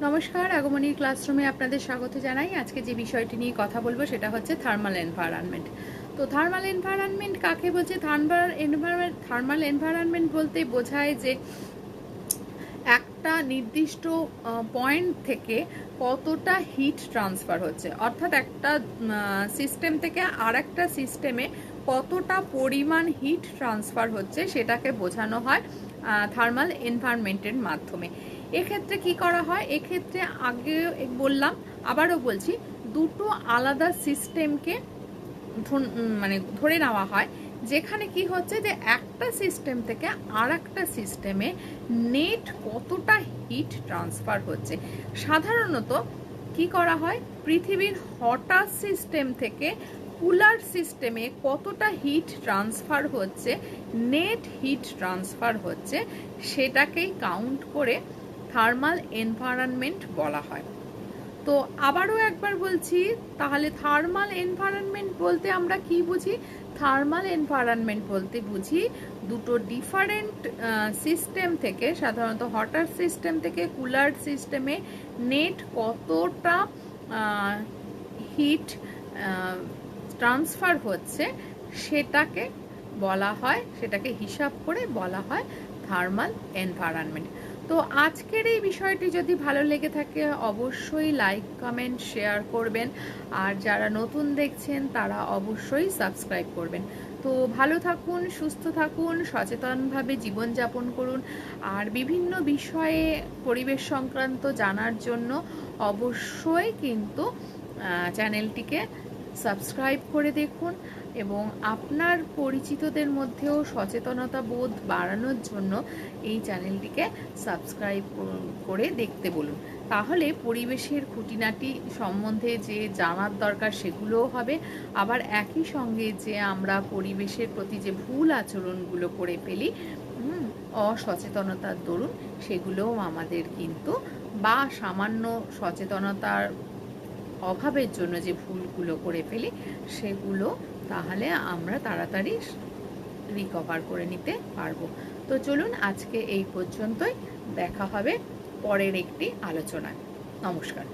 নমস্কার, আগমনী ক্লাসরুমে আপনাদের স্বাগত জানাই। আজকে যে বিষয়টি নিয়ে কথা বলবো সেটা হচ্ছে থার্মাল এনভায়রনমেন্ট। তো থার্মাল এনভায়রনমেন্ট কাকে বলছে? থার্মাল এনভায়রনমেন্ট বলতে বোঝায় যে একটা নির্দিষ্ট পয়েন্ট থেকে কতটা হিট ট্রান্সফার হচ্ছে, অর্থাৎ একটা সিস্টেম থেকে আর একটা সিস্টেমে কতটা পরিমাণ হিট ট্রান্সফার হচ্ছে সেটাকে বোঝানো হয় থার্মাল এনভায়রনমেন্টের মাধ্যমে। এক্ষেত্রে কি করা হয়? এক্ষেত্রে আগে বললাম, আবারও বলছি, দুটো আলাদা সিস্টেমকে ধরে নেওয়া হয়, যেখানে কি হচ্ছে যে একটা সিস্টেম থেকে আর একটা সিস্টেমে নেট কতটা হিট ট্রান্সফার হচ্ছে। সাধারণত কি করা হয়, পৃথিবীর হটার সিস্টেম থেকে কুলার সিস্টেমে কতটা হিট ট্রান্সফার হচ্ছে, নেট হিট ট্রান্সফার হচ্ছে, সেটাকেই কাউন্ট করে থার্মাল এনভায়রনমেন্ট বলা হয়। তো আবারও একবার বলছি, তাহলে থার্মাল এনভায়রনমেন্ট বলতে আমরা কি বুঝি? থার্মাল এনভায়রনমেন্ট বলতে বুঝি দুটো ডিফারেন্ট সিস্টেম থেকে, সাধারণত হটার সিস্টেম থেকে কুলার সিস্টেমে নেট কতটা হিট ট্রান্সফার হচ্ছে সেটাকে বলা হয়, সেটাকে হিসাব করে বলা হয় থার্মাল এনভায়রনমেন্ট। তো আজকের এই বিষয়টি যদি ভালো লেগে থাকে অবশ্যই লাইক, কমেন্ট, শেয়ার করবেন। আর যারা নতুন দেখছেন তারা অবশ্যই সাবস্ক্রাইব করবেন। তো ভালো থাকুন, সুস্থ থাকুন, সচেতনভাবে জীবনযাপন করুন। আর বিভিন্ন বিষয়ে পরিবেশ সংক্রান্ত জানার জন্য অবশ্যই কিন্তু চ্যানেলটিকে সাবস্ক্রাইব করে দেখুন এবং আপনার পরিচিতদের মধ্যেও সচেতনতা বোধ বাড়ানোর জন্য এই চ্যানেলটিকে সাবস্ক্রাইব করে দেখতে বলুন। তাহলে পরিবেশের খুঁটিনাটি সম্বন্ধে যে জানার দরকার সেগুলোও হবে, আবার একই সঙ্গে যে আমরা পরিবেশের প্রতি যে ভুল আচরণগুলো করে ফেলি অসচেতনতার দরুন, সেগুলোও আমাদের কিন্তু, বা সামান্য সচেতনতার অভাবের জন্য যে ভুলগুলো করে ফেলি সেগুলো তাহলে আমরা তাড়াতাড়ি রিকভার করে নিতে পারবো। তো চলুন আজকে এই পর্যন্তই, দেখা হবে পরের একটি আলোচনায়। নমস্কার।